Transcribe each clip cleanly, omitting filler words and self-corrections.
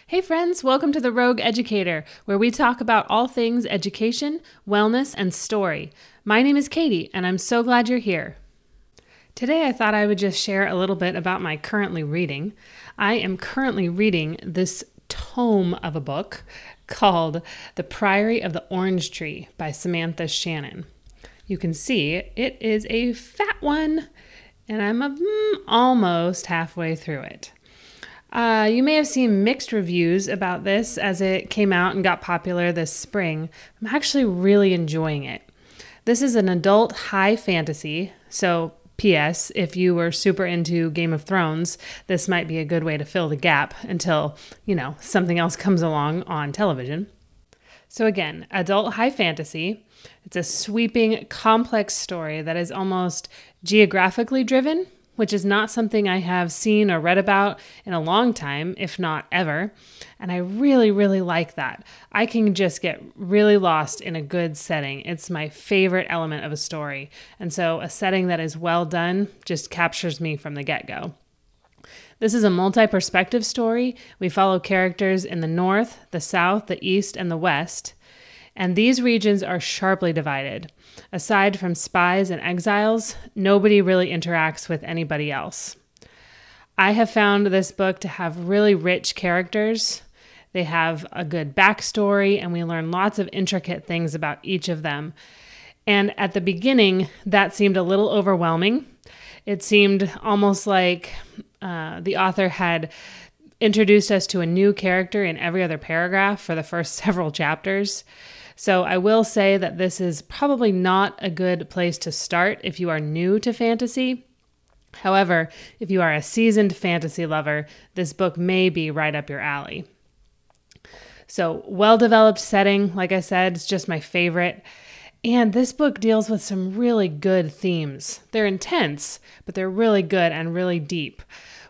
Hey friends, welcome to the Rogue Educator, where we talk about all things education, wellness, and story. My name is Katie, and I'm so glad you're here. Today I thought I would just share a little bit about my currently reading. I am currently reading this tome of a book called The Priory of the Orange Tree by Samantha Shannon. You can see it is a fat one, and I'm almost halfway through it. You may have seen mixed reviews about this as it came out and got popular this spring. I'm actually really enjoying it. This is an adult high fantasy, so P.S. if you were super into Game of Thrones, this might be a good way to fill the gap until, something else comes along on television. So again, adult high fantasy. It's a sweeping, complex story that is almost geographically driven, which is not something I have seen or read about in a long time, if not ever. And I really, really like that. I can just get really lost in a good setting. It's my favorite element of a story. And so a setting that is well done just captures me from the get-go. This is a multi-perspective story. We follow characters in the North, the South, the East, and the West. And these regions are sharply divided. Aside from spies and exiles, nobody really interacts with anybody else. I have found this book to have really rich characters. They have a good backstory, and we learn lots of intricate things about each of them. And at the beginning, that seemed a little overwhelming. It seemed almost like the author had introduced us to a new character in every other paragraph for the first several chapters. So I will say that this is probably not a good place to start if you are new to fantasy. However, if you are a seasoned fantasy lover, this book may be right up your alley. So well-developed setting, like I said, is just my favorite. And this book deals with some really good themes. They're intense, but they're really good and really deep.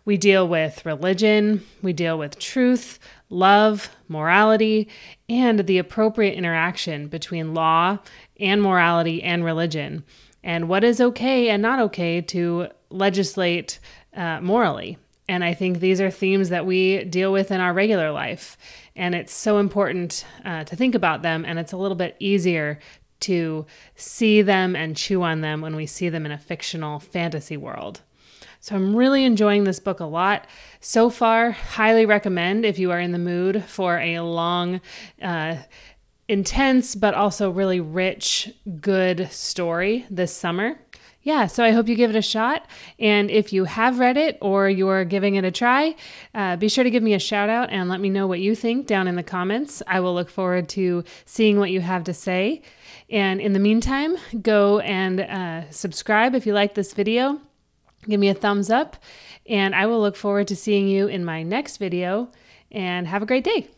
We deal with religion, we deal with truth, love, morality, and the appropriate interaction between law and morality and religion, and what is okay and not okay to legislate morally. And I think these are themes that we deal with in our regular life, and it's so important to think about them, and it's a little bit easier to see them and chew on them when we see them in a fictional fantasy world. So I'm really enjoying this book a lot. So far, highly recommend if you are in the mood for a long, intense, but also really rich, good story this summer. Yeah, so I hope you give it a shot. And if you have read it or you're giving it a try, be sure to give me a shout out and let me know what you think down in the comments. I will look forward to seeing what you have to say. And in the meantime, go and subscribe if you like this video. Give me a thumbs up, and I will look forward to seeing you in my next video, and have a great day.